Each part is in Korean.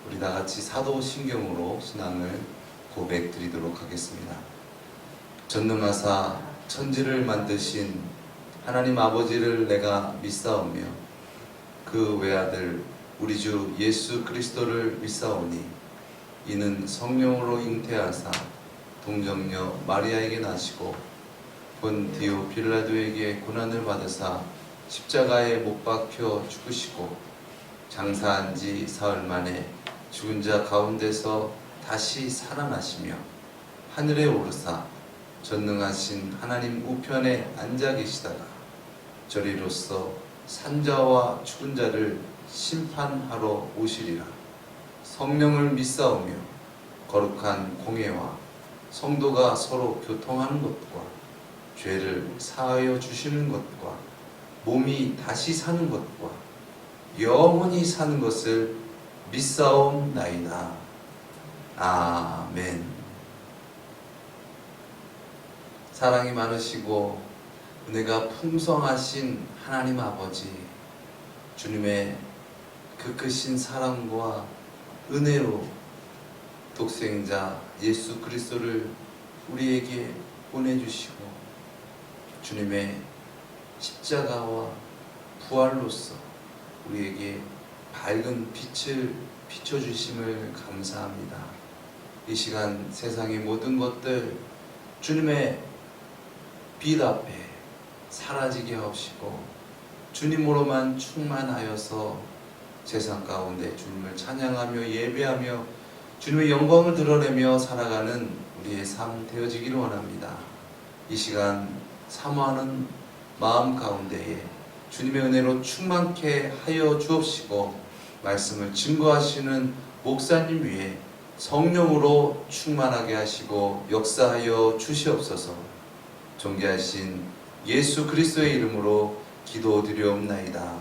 우리 다 같이 사도신경으로 신앙을 고백드리도록 하겠습니다. 전능하사 천지를 만드신 하나님 아버지를 내가 믿사오며 그 외아들 우리 주 예수 그리스도를 믿사오니 이는 성령으로 잉태하사 동정녀 마리아에게 나시고 본디오 빌라도에게 고난을 받으사 십자가에 못 박혀 죽으시고 장사한 지 사흘 만에 죽은 자 가운데서 다시 살아나시며 하늘에 오르사 전능하신 하나님 우편에 앉아 계시다가 저리로서 산자와 죽은 자를 심판하러 오시리라. 성령을 믿사오며 거룩한 공회와 성도가 서로 교통하는 것과 죄를 사하여 주시는 것과 몸이 다시 사는 것과 영원히 사는 것을 믿사옵나이다. 아멘. 사랑이 많으시고 은혜가 풍성하신 하나님 아버지, 주님의 그 크신 사랑과 은혜로 독생자 예수 그리스도를 우리에게 보내주시고 주님의 십자가와 부활로서 우리에게 밝은 빛을 비춰주심을 감사합니다. 이 시간 세상의 모든 것들 주님의 빛 앞에 사라지게 하시고 주님으로만 충만하여서 세상 가운데 주님을 찬양하며 예배하며 주님의 영광을 드러내며 살아가는 우리의 삶 되어지기를 원합니다. 이 시간 사모하는 마음 가운데에 주님의 은혜로 충만케 하여 주옵시고 말씀을 증거하시는 목사님 위에 성령으로 충만하게 하시고 역사하여 주시옵소서. 존귀하신 예수 그리스도의 이름으로 기도드리옵나이다.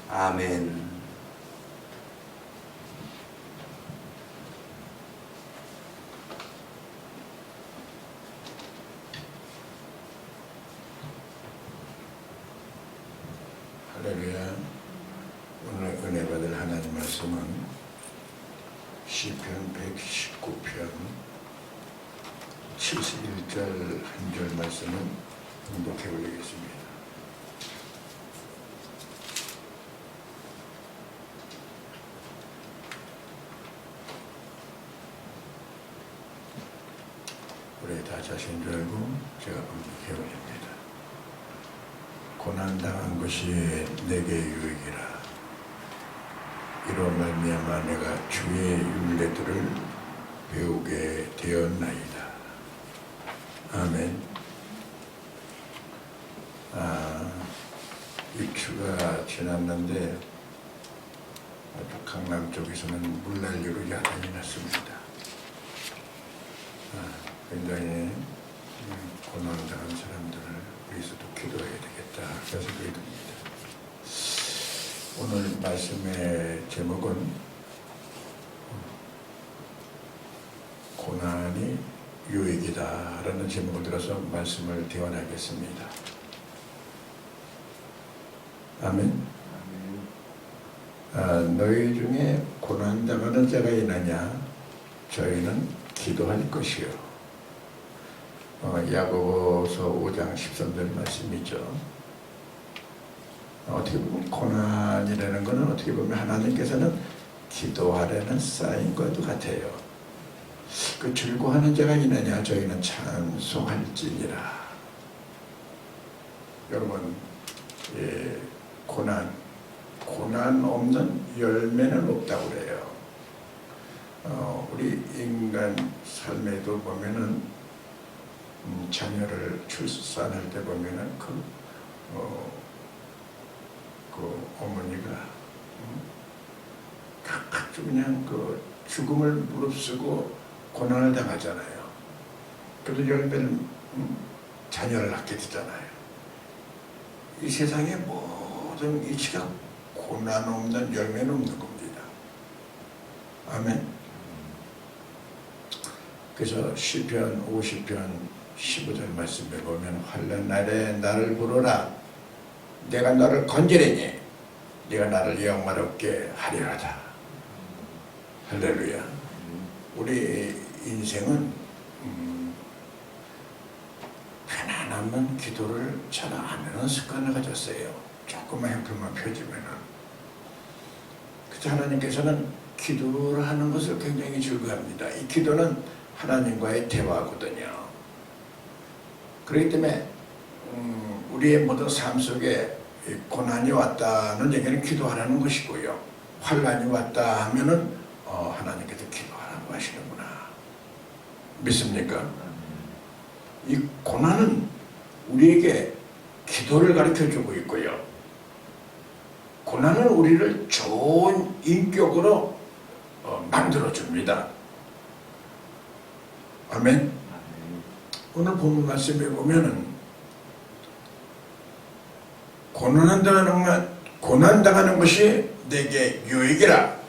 아멘. 할렐루야. 오늘 은혜 받을 하나님 말씀은 시편 119편 71절 한 절 말씀을 공독해 올리겠습니다. 우리 다 자신 줄 알고 제가 공독해 올립니다. 고난당한 것이 내게 유익이라. 이로 말미암아 내가 주의 율례들을 배우게 되었나이다. 아멘. 입추가 지났는데 아주 강남 쪽에서는 물난리로 야단이 났습니다. 굉장히 고난당한 사람들을 위해서도 기도해야 되겠다. 그래서 그게 됩니다. 오늘 말씀의 제목은 고난이 유익이다 라는 제목을 들어서 말씀을 대원하겠습니다. 아멘. 너희 중에 고난당하는 자가 있느냐? 저희는 기도할 것이요. 야고보서 5장 13절 말씀이죠. 어떻게 보면 고난이라는 것은 어떻게 보면 하나님께서는 기도하라는 사인과도 같아요. 그 즐거워하는 자가 있느냐? 저희는 찬송할지니라. 여러분, 고난 없는 열매는 없다고 그래요. 우리 인간 삶에도 보면은 자녀를 출산할 때 보면은 그 어머니가 아주 그냥 그 죽음을 무릅쓰고 고난을 당하잖아요. 그래도 열매를 자녀를 낳게 되잖아요. 이 세상의 모든 이치가 고난 없는 열매는 없는 겁니다. 아멘. 그래서 시편 50편 15절 말씀에 보면 환난 날에 나를 부르라. 내가 너를 건지리니 네가 나를 영화롭게 하리로다. 할렐루야. 우리 인생은 편안하면 기도를 잘 안 하는 습관을 가졌어요. 조금만 형편만 펴지면은. 그래서 하나님께서는 기도를 하는 것을 굉장히 즐거워합니다. 이 기도는 하나님과의 대화거든요. 그렇기 때문에 우리의 모든 삶 속에 고난이 왔다는 얘기는 기도하라는 것이고요. 환난이 왔다 하면은 하나님께서 기도하라고 하시는구나. 믿습니까? 이 고난은 우리에게 기도를 가르쳐주고 있고요. 고난은 우리를 좋은 인격으로 만들어줍니다. 아멘. 오늘 본문 말씀에 보면은 고난당하는 것이 내게 유익이라.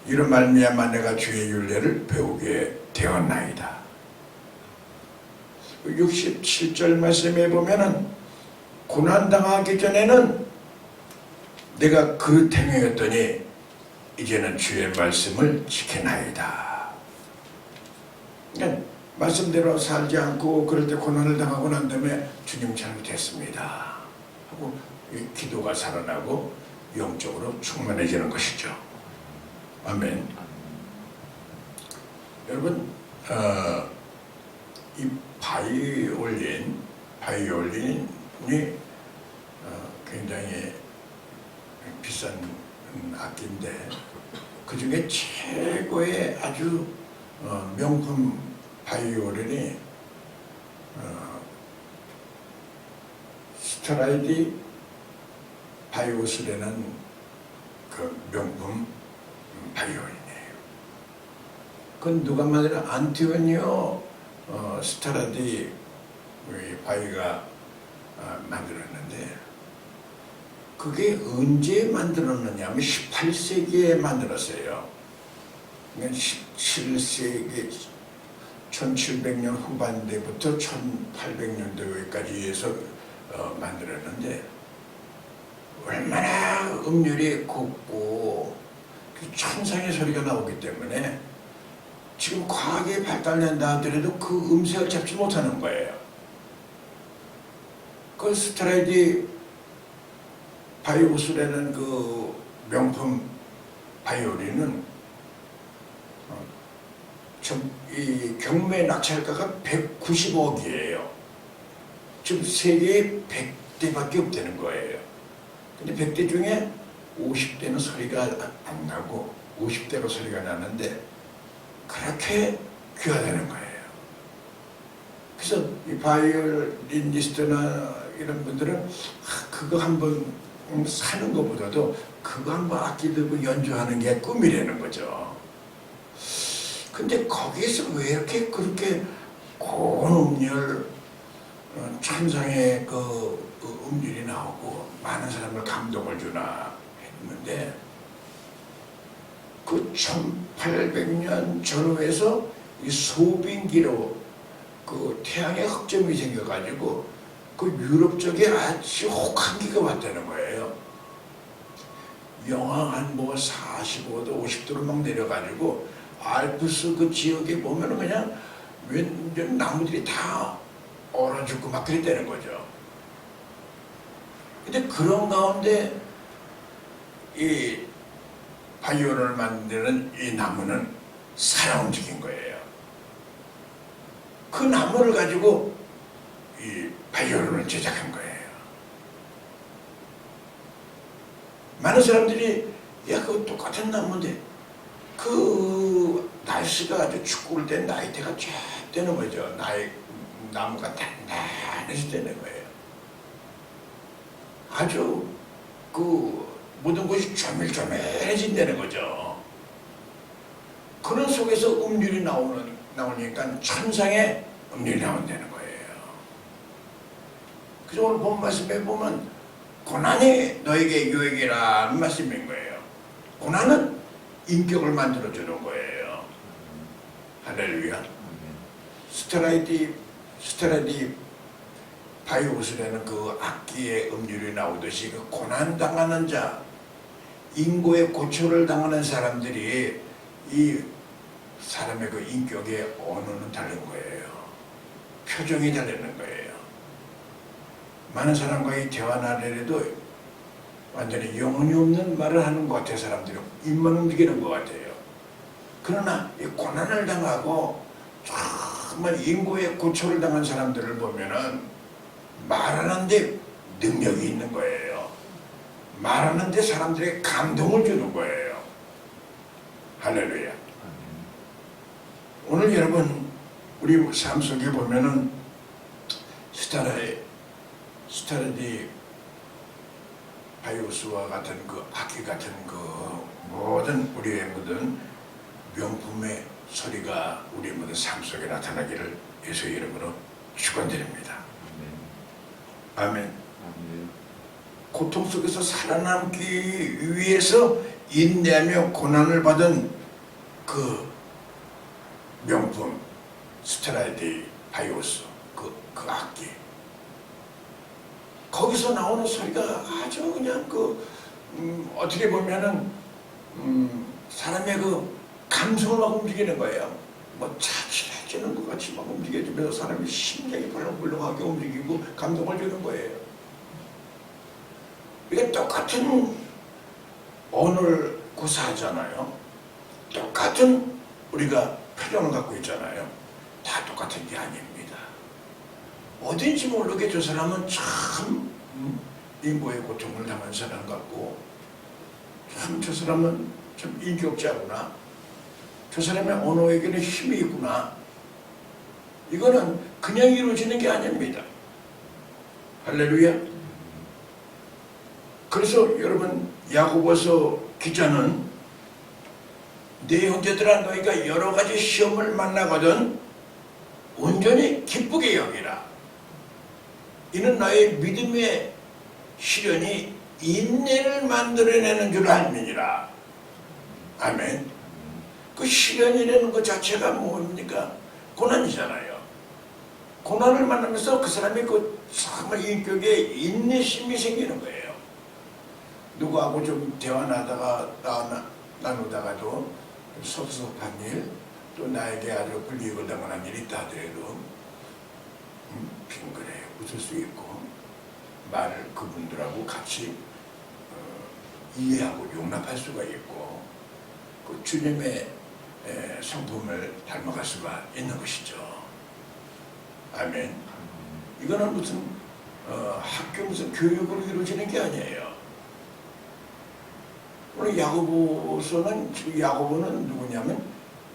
이런 말미암아 내가 주의 율례를 배우게 되었나이다. 67절 말씀에 보면은 고난당하기 전에는 내가 그릇 행위였더니 이제는 주의 말씀을 지키나이다. 그러니까 말씀대로 살지 않고 그럴 때 고난을 당하고 난 다음에 주님 잘못했습니다 하고 기도가 살아나고 영적으로 충만해지는 것이죠. 아멘. 여러분, 이 바이올린이 굉장히 비싼 악기인데 그 중에 최고의 아주 명품 바이올린이 스트라디바리우스라는 그 명품 바이올린이에요. 그건 누가 만든 안토니오 스트라디바리가 만들었는데 그게 언제 만들었느냐 하면 18세기에 만들었어요. 17세기 1700년 후반대부터 1800년도까지 해서 만들었는데 얼마나 음률이 곱고 천상의 소리가 나오기 때문에 지금 과학이 발달된다 하더라도 그 음색을 잡지 못하는 거예요. 그 스트라디바리우스라는 그 명품 바이올린은 이 경매 낙찰가가 190억이에요. 지금 세계에 100대밖에 없다는 거예요. 근데 100대 중에 50대는 소리가 안 나고 50대로 소리가 나는데 그렇게 귀하다는 거예요. 그래서 이 바이올리니스트나 이런 분들은 그거 한번 사는 것보다도 그거 한번 악기 들고 연주하는 게 꿈이라는 거죠. 근데 거기에서 왜 이렇게 그렇게 고운 음률, 천상의 그 음률이 나오고 많은 사람을 감동을 주나 했는데 그 1800년 전후에서 이 소빙기로 그 태양의 흑점이 생겨가지고 그 유럽 쪽에 아주 혹한기가 왔다는 거예요. 영하 한 45도, 50도로 막 내려가지고 알프스 그 지역에 보면은 그냥 완전 나무들이 다 얼어 죽고 막 그랬다는 거죠. 근데 그런 가운데 이 바이올린을 만드는 이 나무는 살아 움직인 거예요. 그 나무를 가지고 이 바이올린을 제작한 거예요. 많은 사람들이 야 그거 똑같은 나무인데 그 날씨가 아주 춥고 때 나이테가 쫙 되는 거죠. 나무가 단단해서 되는 거예요. 아주 그 모든 것이 조밀조밀해진다는 거죠. 그런 속에서 음률이 나오니까 천상의 음률이 나온다는 거예요. 그래서 오늘 본 말씀에 보면 고난이 너에게 유익이라는 말씀인 거예요. 고난은 인격을 만들어주는 거예요. 할렐루야. 스트라디바리우스라는 그 악기의 음률이 나오듯이 그 고난당하는 자, 인고의 고초를 당하는 사람들이 이 사람의 그 인격의 언어는 다른 거예요. 표정이 다르는 거예요. 많은 사람과의 대화 나래에도 완전히 영혼이 없는 말을 하는 것 같아요. 사람들이 입만 움직이는 것 같아요. 그러나 이 고난을 당하고 정말 인고의 고초를 당한 사람들을 보면은 말하는데 능력이 있는 거예요. 말하는데 사람들에게 감동을 주는 거예요. 할렐루야. 오늘 여러분 우리 삶 속에 보면은 스타라디 바이오스와 같은 그 악기 같은 그 모든 우리의 모든 명품의 소리가 우리의 모든 삶 속에 나타나기를 예수의 이름으로 축원드립니다. 아멘. 고통 속에서 살아남기 위해서 인내하며 고난을 받은 그 명품 스트라디 바이오스 그 악기, 거기서 나오는 소리가 아주 그냥 어떻게 보면은 사람의 그 감성을 막 움직이는 거예요. 뭐 차칠해지는 것 같이 막 움직여주면서 사람의 심장이 벌렁벌렁하게 움직이고 감동을 주는 거예요. 이게 똑같은 언어를 구사하잖아요. 똑같은 우리가 표정을 갖고 있잖아요. 다 똑같은 게 아닙니다. 어딘지 모르게 저 사람은 참 인고의 고통을 당한 사람 같고, 참 저 사람은 좀 인격자구나, 저 사람의 언어에게는 힘이 있구나. 이거는 그냥 이루어지는 게 아닙니다. 할렐루야. 그래서 여러분 야고보서 기자는 내 형제들아 너희가 여러 가지 시험을 만나거든 온전히 기쁘게 여기라. 이는 나의 믿음의 시련이 인내를 만들어내는 줄 알미니라. 아멘. 그 시련이라는 것 자체가 뭡니까? 고난이잖아요. 고난을 만나면서 그 사람의 그 정말 인격에 인내심이 생기는 거예요. 누구하고 좀 대화 나누다가도 섭섭한 일, 또 나에게 아주 불이익을 당한 일이 있다 하더라도 빙그레 웃을 수 있고 말을 그분들하고 같이 이해하고 용납할 수가 있고 그 주님의 성품을 닮아갈 수가 있는 것이죠. 아멘. 이거는 무슨 학교 무슨 교육으로 이루어지는 게 아니에요. 오늘 야고보서는, 지금 야고보는 누구냐면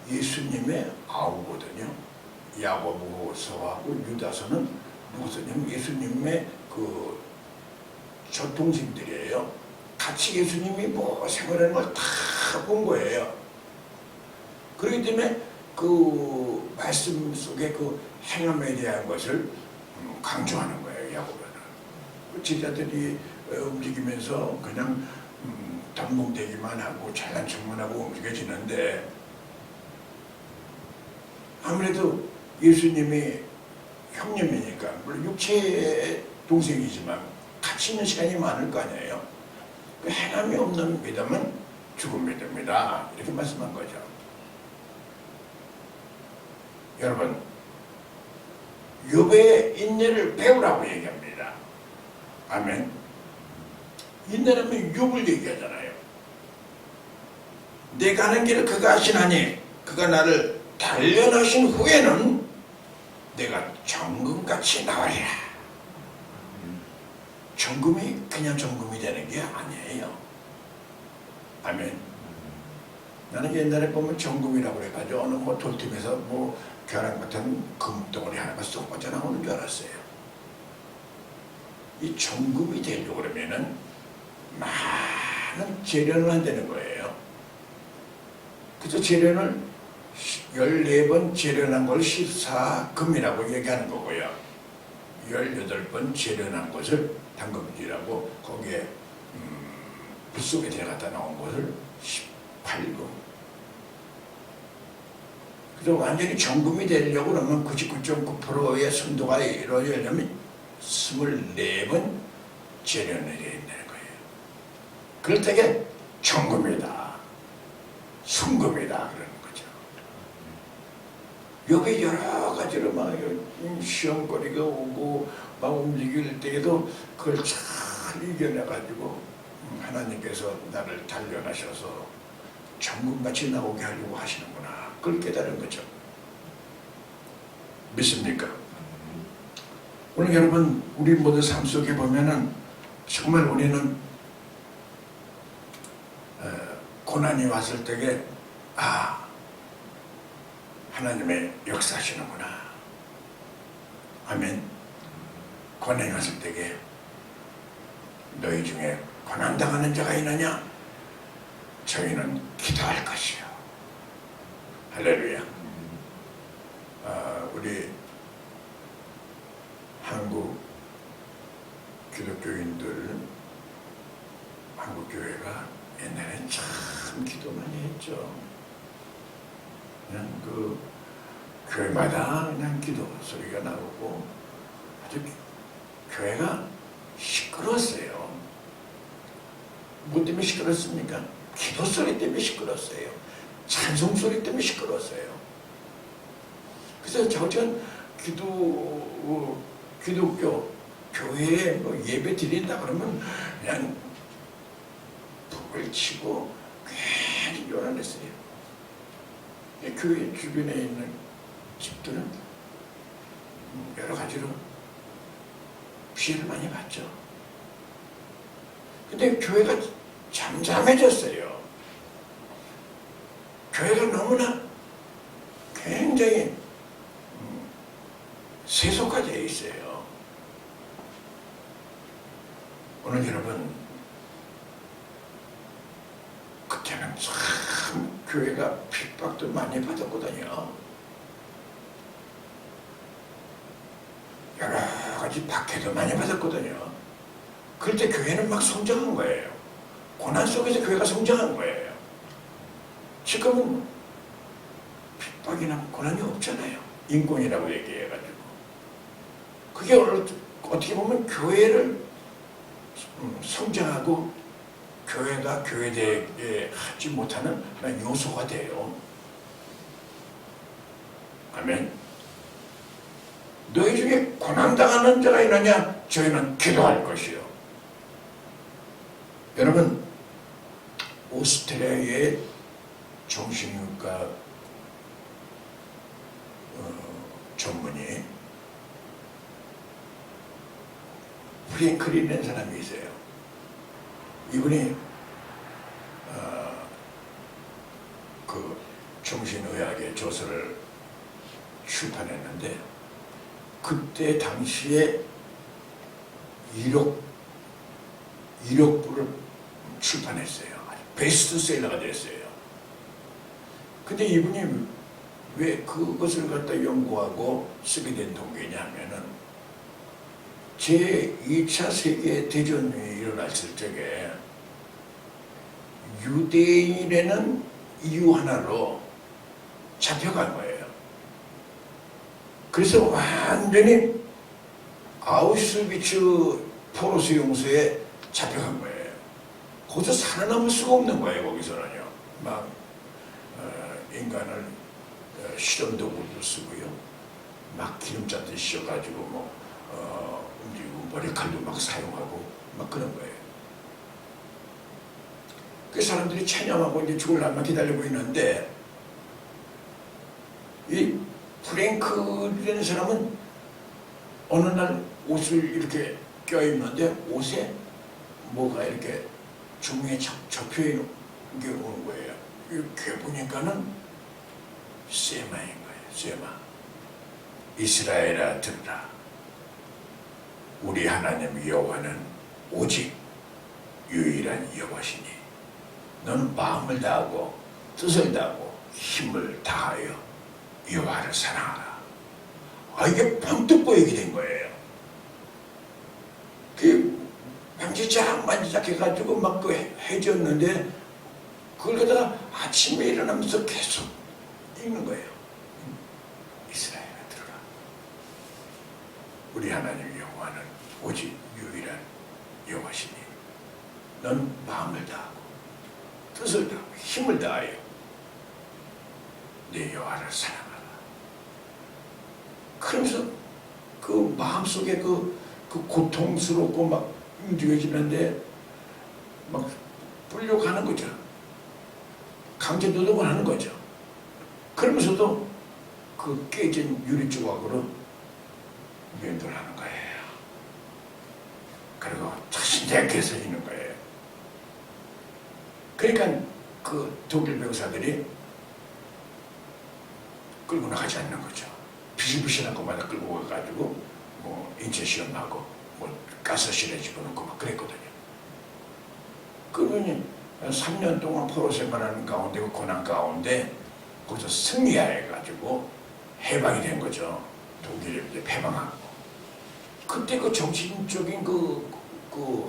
예수님의 아우거든요. 야고보서하고 유다서는 누구서냐면 예수님의 그 젖동생들이에요. 같이 예수님이 뭐 생활하는 걸 다 본 거예요. 그렇기 때문에 그 말씀 속에 그 행함에 대한 것을 강조하는 거예요. 야고보는 제자들이 움직이면서 그냥 덤벙대기만 하고 잘난 척만 하고 움직여지는데, 아무래도 예수님이 형님이니까 물론 육체의 동생이지만 같이 있는 시간이 많을 거 아니에요. 그 행함이 없는 믿음은 죽은 믿음이다, 이렇게 말씀한 거죠. 여러분, 욥의 인내를 배우라고 얘기합니다. 아멘. 인내라면 욥을 얘기하잖아요. 내 가는 길을 그가 아시나니 그가 나를 단련하신 후에는 내가 정금같이 나으리라. 정금이 그냥 정금이 되는 게 아니에요. 아멘. 나는 옛날에 보면 정금이라고 해가지고 어느 뭐 돌틈에서 뭐 벼랑 같은 금덩어리 하나가 쏙 빠져나오는 줄 알았어요. 이 정금이 되려고 그러면은 많은 재련을 한다는 거예요. 그래서 재련을 14번 재련한 걸 14금이라고 얘기하는 거고요. 18번 재련한 것을 당금질하고 거기에 불 속에 들어갔다 나온 것을 18금. 그래서 완전히 정금이 되려고 그러면 99.9%의 순도가 이루어지려면 24번 재련을 해야 된다는 거예요. 그럴 때에 천금이다, 순금이다 그러는 거죠. 여기 여러 가지로 막 시험거리가 오고 막 움직일 때에도 그걸 잘 이겨내가지고 하나님께서 나를 단련하셔서 천금같이 나오게 하려고 하시는구나, 그걸 깨달은 거죠. 믿습니까? 오늘 여러분, 우리 모두 삶 속에 보면은 정말 우리는 고난이 왔을 때에 하나님의 역사하시는구나. 아멘. 고난이 왔을 때에 너희 중에 고난당하는 자가 있느냐? 저희는 기도할 것이요. 할렐루야. 우리 한국 기독교인들, 한국 교회가 옛날엔 참 기도 많이 했죠. 그냥 그 교회마다 그냥 기도 소리가 나오고 아주 교회가 시끄러웠어요. 뭐 때문에 시끄럽습니까? 기도 소리 때문에 시끄러웠어요. 찬송 소리 때문에 시끄러웠어요. 그래서 저전 기독교 교회에 뭐 예배 드린다 그러면 그냥 북을 치고 괜히 요란했어요. 교회 주변에 있는 집들은 여러 가지로 피해를 많이 봤죠. 근데 교회가 잠잠해졌어요. 교회가 너무나 굉장히 세속화되어 있어요. 오늘 여러분, 그때는 참 교회가 핍박도 많이 받았거든요. 여러 가지 박해도 많이 받았거든요. 그럴 때 교회는 막 성장한 거예요. 고난 속에서 교회가 성장한 거예요. 지금은 핍박이나 고난이 없잖아요. 인권이라고 얘기해가지고. 그게 어떻게 보면 교회를 성장하고 교회가 교회되게 하지 못하는 그런 요소가 돼요. 아멘. 너희 중에 고난당하는 자가 있느냐? 저희는 기도할 것이요. 여러분, 오스트리아의 정신의학과 전문의 프랭클이라는 사람이 있어요. 이분이 그 정신의학의 저서를 출판했는데 그때 당시에 1억 불을 출판했어요. 베스트셀러가 됐어요. 근데 이분이 왜 그것을 갖다 연구하고 쓰게 된 동기냐 하면은 제2차 세계대전이 일어났을 적에 유대인이라는 이유 하나로 잡혀간 거예요. 그래서 완전히 아우슈비츠 포로 수용소에 잡혀간 거예요. 거기서 살아남을 수가 없는 거예요. 거기서는요. 막 인간을 실험 도구로 쓰고요. 막 기름잔들 씌워가지고 움직이고 머리칼도 막 사용하고 막 그런 거예요. 그 사람들이 체념하고 이제 죽을 날만 기다리고 있는데 이 프랭크라는 사람은 어느 날 옷을 이렇게 껴입는데 옷에 뭐가 이렇게 종이에 접혀 있는 게 오는 거예요. 이렇게 보니까는 세마인 거예요. 세마. 이스라엘아 들으라. 우리 하나님 여호와는 오직 유일한 여호와시니 너는 마음을 다하고 뜻을 다하고 힘을 다하여 여호와를 사랑하라. 이게 번뜩 보이게 된 거예요. 그 만지작 해가지고 막 그 해졌는데 그걸 갖다가 아침에 일어나면서 계속 읽는 거예요. 이스라엘아 들어라. 우리 하나님 여호와는 오직 유일한 여호와시니 너는 마음을 다하고 뜻을 다하고 힘을 다하여 내 여호와를 사랑하라. 그러면서 그 마음속에 그 고통스럽고 막 움직여지는데 막 불려가는 거죠. 강제 노동을 하는 거죠. 그러면서도 그 깨진 유리 조각으로 면도를 하는 거예요. 그리고 자신있게 서 있는 거예요. 그러니까 그 독일 병사들이 끌고 나가지 않는 거죠. 비실비실한 것마다 끌고 가가지고 뭐 인체 시험하고 뭐 가스실에 집어넣고 막 그랬거든요. 그러니 3년 동안 포로 생활하는 가운데 그 고난 가운데 거기서 승리해가지고 해방이 된 거죠. 독일이 이제 해방하고 그때 그 정신적인 그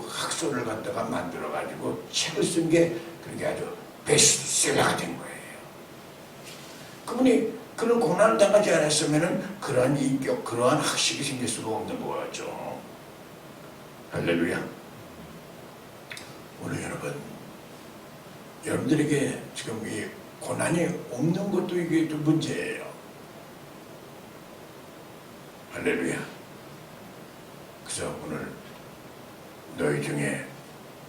학설을 갖다가 만들어가지고 책을 쓴 게 그렇게 아주 베스트셀러가 된 거예요. 그분이 그런 고난을 당하지 않았으면 그러한 인격, 그러한 학식이 생길 수가 없는 거죠. 할렐루야. 오늘 여러분들에게 지금 이 고난이 없는 것도 이게 또 문제예요. 할렐루야. 그래서 오늘 너희 중에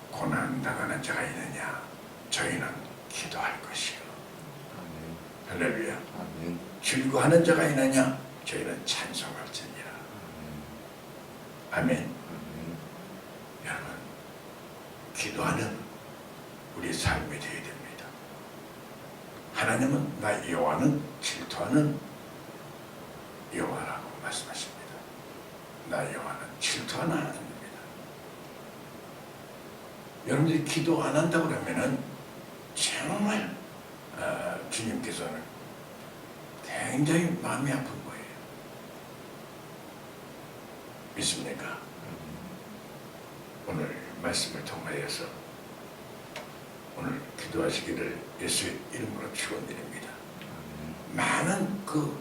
고난 당하는 자가 있느냐? 저희는 기도할 것이요. 할렐루야. 아멘. 즐거워하는 자가 있느냐? 저희는 찬송할지니라. 아멘. 여러분, 기도하는 우리 삶이 되어야 됩니다. 하나님은 나 여호와는 질투하는 여호와라고 말씀하십니다. 나 여호와는 질투하는 하나님입니다. 여러분들이 기도 안 한다고 그러면은 정말 주님께서는 굉장히 마음이 아픈 거예요. 믿습니까? 오늘 말씀을 통하여서 오늘 기도하시기를 예수의 이름으로 축원드립니다. 많은 그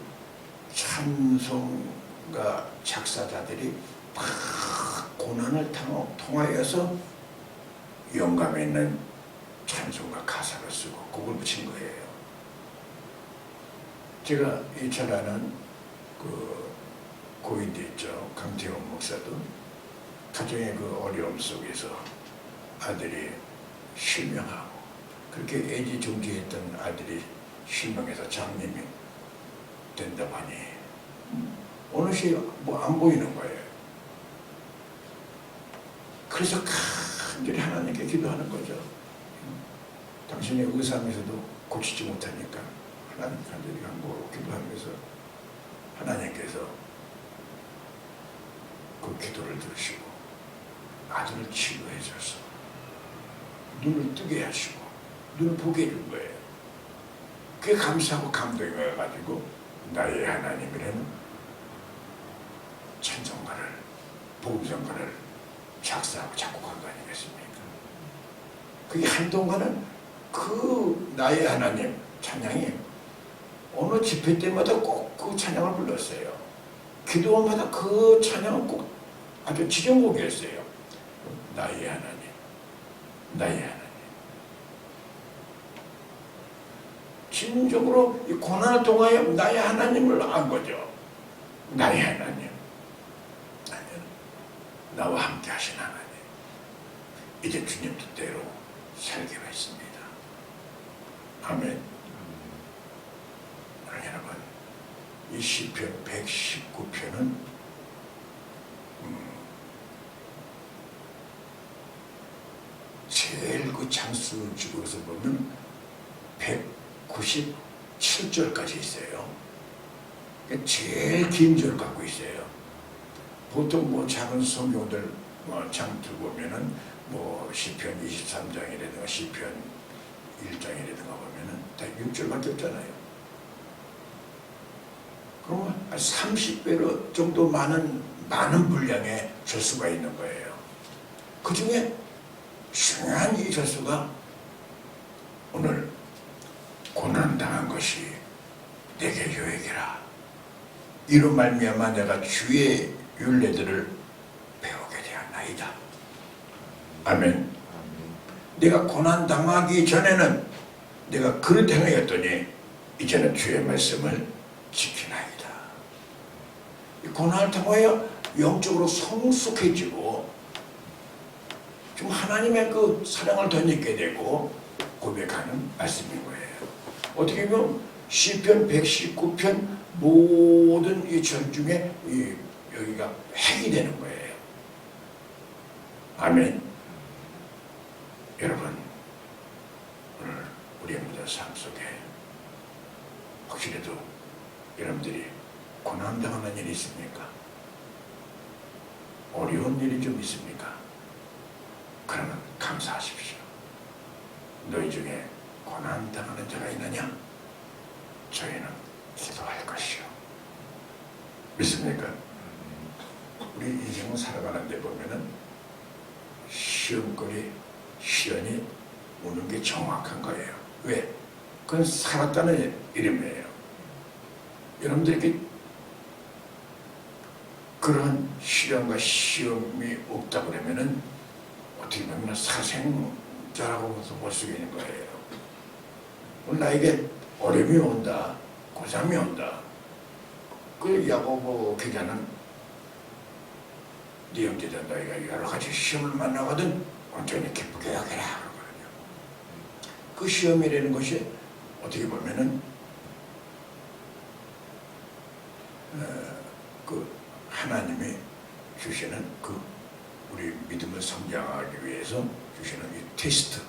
찬송가 작사자들이 막 고난을 통하여서 영감 있는 찬송가 가사를 쓰고 곡을 붙인 거예요. 제가 잘 아는 그 고인도 있죠. 강태원 목사도 가정의 그 어려움 속에서 아들이 실명하고 그렇게 애지중지했던 아들이 실명해서 장님이 된다고 하니 어느새 뭐 안 보이는 거예요. 그래서 간절히 하나님께 기도하는 거죠. 당신의 의상에서도 고치지 못하니까 하나님 간절히 간구하고 기도하면서 하나님께서 그 기도를 들으시고 아들을 치료해 줘서 눈을 뜨게 하시고 눈을 보게 해준 거예요. 그게 감사하고 감동이 와가지고 나의 하나님이라는 찬송가를 복음성가를 작사하고 작곡한 거 아니겠습니까? 그게 한동안은 그 나의 하나님 찬양이 어느 집회 때마다 꼭 그 찬양을 불렀어요. 기도원마다 그 찬양은 꼭 아주 지정곡이었어요. 나의 하나님, 나의 하나님. 진정으로 이 고난을 통하여 나의 하나님을 안 거죠. 나의 하나님. 나와 함께 하신 하나님. 이제 주님 뜻대로 살기로 했습니다. 아멘. 여러분, 이 시편 119편은 제일 그 장수지구에서 보면 197절까지 있어요. 제일 긴 절 갖고 있어요. 보통 뭐 작은 성경들 장들 보면은 뭐 시편 23장이라든가 시편 1장이라든가 보면은 다 6절밖에 없잖아요. 그러면 30배로 정도 많은 분량의 절수가 있는 거예요. 그 중에 중요한 이 절수가 오늘 고난당한 것이 내게 유익이라. 이로 말미암아 내가 주의 율례들을 배우게 되었나이다. 아멘. 내가 고난 당하기 전에는 내가 그릇 행위였더니 이제는 주의 말씀을 지키나이다. 이 고난을 통하여 영적으로 성숙해지고 좀 하나님의 그 사랑을 덧입게 되고 고백하는 말씀인 거예요. 어떻게 보면 시편 119편 모든 이 절 중에 여기가 핵이 되는 거예요. 아멘. 여러분, 오늘 우리의 모든 삶 속에 혹시라도 여러분들이 고난당하는 일이 있습니까? 어려운 일이 좀 있습니까? 그러면 감사하십시오. 너희 중에 고난당하는 자가 있느냐? 저희는 기도할 것이요. 믿습니까? 우리 인생을 살아가는데 보면은 시험거리, 시련이 오는 게 정확한 거예요. 왜? 그건 살았다는 이름이에요. 여러분들에게 그런 시련과 시험이 없다 그러면은 어떻게 보면 사생자라고 볼 수 있는 거예요. 오늘 나에게 어려움이 온다, 고장이 온다. 그 야고보 기자는 네 형제들 너희가 여러 가지 시험을 만나거든 온전히 기쁘게 여겨라 그러거든요. 그 시험이라는 것이 어떻게 보면은 그 하나님이 주시는 그 우리 믿음을 성장하기 위해서 주시는 이 테스트가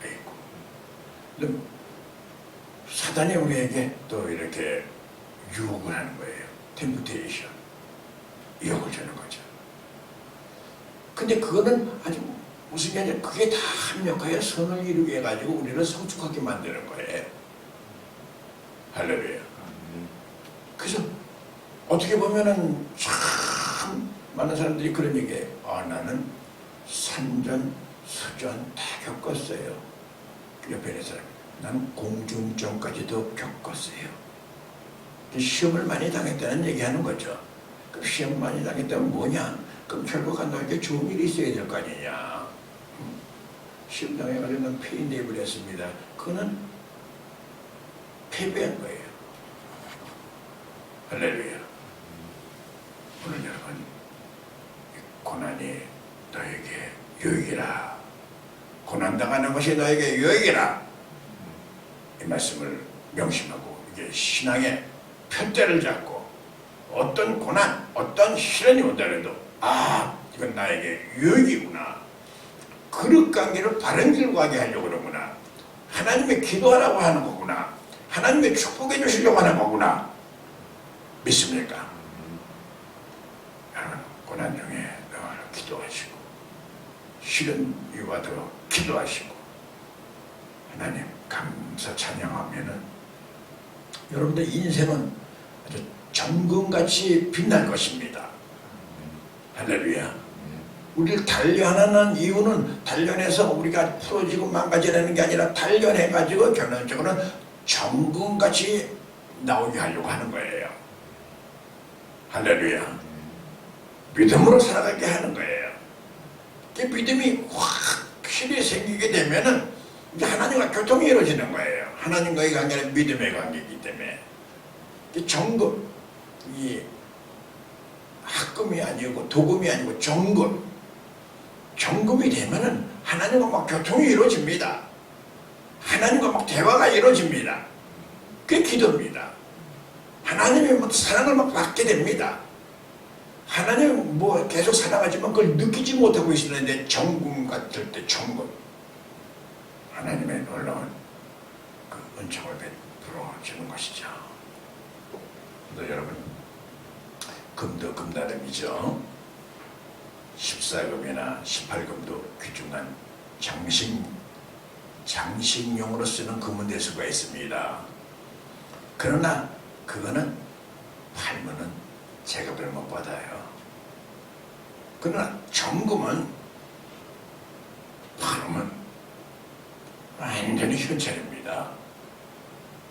있고, 그럼 사단이 우리에게 또 이렇게 유혹을 하는 거예요. 템프테이션, 유혹을 주는 거죠. 근데 그거는 아주 무슨 게 아니라 그게 다 합력하여 선을 이루게 해가지고 우리를 성숙하게 만드는 거예요. 할렐루야. 그래서 어떻게 보면은 참 많은 사람들이 그런 얘기해요. 나는 산전, 수전 다 겪었어요. 옆에 있는 사람이 나는 공중전까지도 겪었어요. 시험을 많이 당했다는 얘기하는 거죠. 그럼 시험 많이 당했다면 뭐냐? 그럼 결국은 너에게 좋은 일이 있어야 될 거 아니냐? 시험 당해가지고 난 페인데이블 했습니다. 그거는 패배한 거예요. 할렐루야. 오늘 여러분, 고난이 너에게 유익이라. 고난당하는 것이 너에게 유익이라. 이 말씀을 명심하고 이게 신앙의 편대를 잡고 어떤 고난, 어떤 시련이 온다래도 이건 나에게 유익이구나. 그릇 관계를 바른 길로 가게 하려고 그러구나. 하나님의 기도하라고 하는 거구나. 하나님의 축복해 주시려고 하는 거구나. 믿습니까? 여러분, 고난 중에 늘 기도하시고 시련이 와도 기도하시고 하나님 감사 찬양하면은 여러분들 인생은 아주 정금같이 빛날 것입니다. 할렐루야. 우리를 단련하는 이유는 단련해서 우리가 풀어지고 망가지라는 게 아니라 단련해가지고 결론적으로는 정금같이 나오게 하려고 하는 거예요. 할렐루야. 믿음으로 살아가게 하는 거예요. 그 믿음이 확실히 생기게 되면은 이제 하나님과 교통이 이루어지는 거예요. 하나님과의 관계는 믿음의 관계이기 때문에. 정금, 이 학금이 아니고 도금이 아니고 정금. 정금이 되면은 하나님과 막 교통이 이루어집니다. 하나님과 막 대화가 이루어집니다. 그게 기도입니다. 하나님의 막 사랑을 막 받게 됩니다. 하나님 뭐 계속 사랑하지만 그걸 느끼지 못하고 있었는데 정금 같을 때 정금. 하나님의 놀라운 그 은총을 베풀어 주는 것이죠. 또 여러분, 금도 금나름이죠. 14금이나 18금도 귀중한 장식용으로 쓰는 금은 될 수가 있습니다. 그러나 그거는 팔면은 제값을 못 받아요. 그러나 정금은 팔으면 완전히 현찰입니다.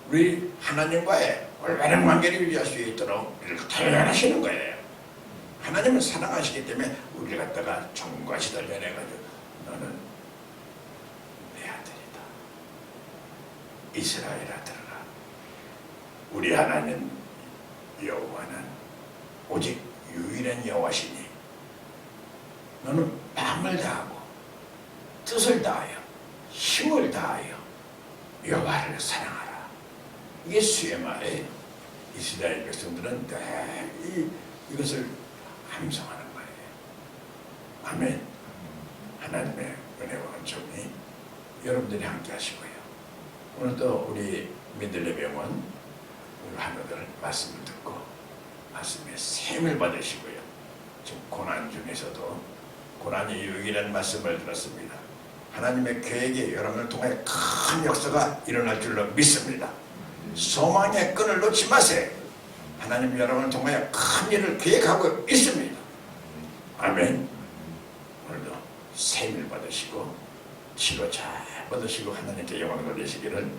우리 하나님과의 올바른 관계를 유지할 수 있도록 우리를 단련하시는 거예요. 하나님은 사랑하시기 때문에 우리를 갖다가 정금같이 단련해가지고 너는 이스라엘아 들으라. 우리 하나님 여호와는 오직 유일한 여호와시니 너는 마음을 다하고 뜻을 다하여 힘을 다하여 여호와를 사랑하라. 이게 수의 말이에요. 이스라엘 백성들은 늘 이것을 함성하는 말이에요. 아멘. 하나님의 은혜와 은총이 여러분들이 함께 하시고요. 오늘도 우리 민들레 병원 우리 환우들 말씀을 듣고 말씀에 셈을 받으시고요. 지금 고난 중에서도 고난이 유익이라는 말씀을 들었습니다. 하나님의 계획에 여러분을 통해 큰 역사가 일어날 줄로 믿습니다. 소망의 끈을 놓지 마세요. 하나님 여러분을 통해 큰 일을 계획하고 있습니다. 아멘. 오늘도 셈을 받으시고 치료 잘 받으시고 하나님께 영광을 돌리시기를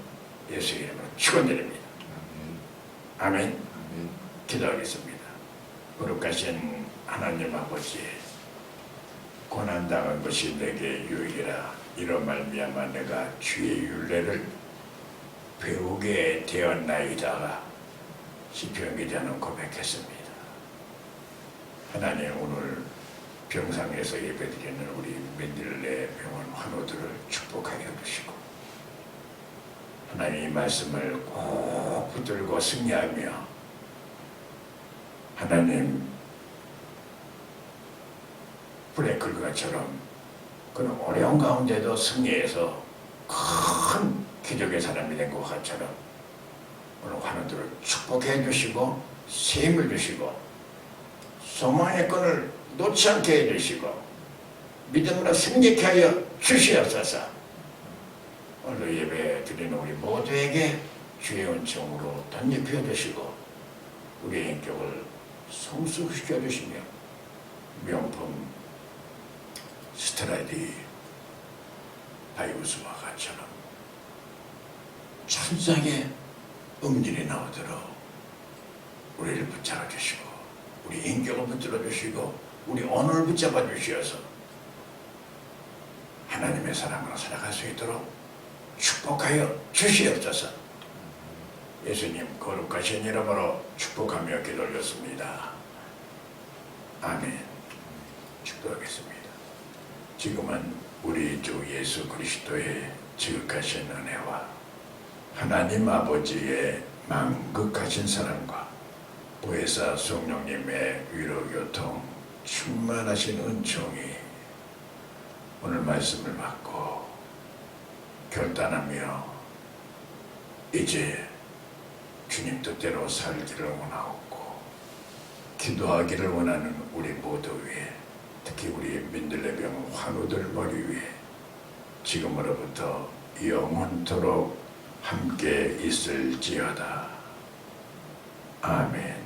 예수의 이름으로 축원드립니다. 아멘. 기도하겠습니다. 거룩하신 하나님 아버지, 고난당한 것이 내게 유익이라. 이로 말미암아 내가 주의 율례를 배우게 되었나이다가 시편 기자는 고백했습니다. 하나님, 오늘 병상에서 예배드리는 우리 민들레 병원 환우들을 축복하게 해주시고 하나님 이 말씀을 꼭 붙들고 승리하며 하나님 브레이크가처럼 그런 어려운 가운데도 승리해서 큰 기적의 사람이 된 것처럼 오늘 환우들을 축복해 주시고 셈을 주시고 소망의 끈을 놓지 않게 해주시고 믿음으로 승리케 하여 주시옵소서. 오늘 예배 드리는 우리 모두에게 주의 은총으로 덧입혀 주시고 우리의 인격을 성숙시켜 주시며 명품 스트라디 바이오스와 같처럼 천상의 음질이 나오도록 우리를 붙잡아 주시고 우리 인격을 붙들어 주시고 우리 언어를 붙잡아 주시어서 하나님의 사랑으로 살아갈 수 있도록 축복하여 주시옵소서. 예수님 거룩하신 이름으로 축복하며 기도 올렸습니다. 아멘. 축도하겠습니다. 지금은 우리 주 예수 그리스도의 지극하신 은혜와 하나님 아버지의 만극하신 사랑과 보혜사 성령님의 위로교통 충만하신 은총이 오늘 말씀을 받고 결단하며 이제 주님 뜻대로 살기를 원하옵고 기도하기를 원하는 우리 모두 위에 특히 우리 민들레 병 환우들 머리 위에 지금으로부터 영원토록 함께 있을지어다. 아멘.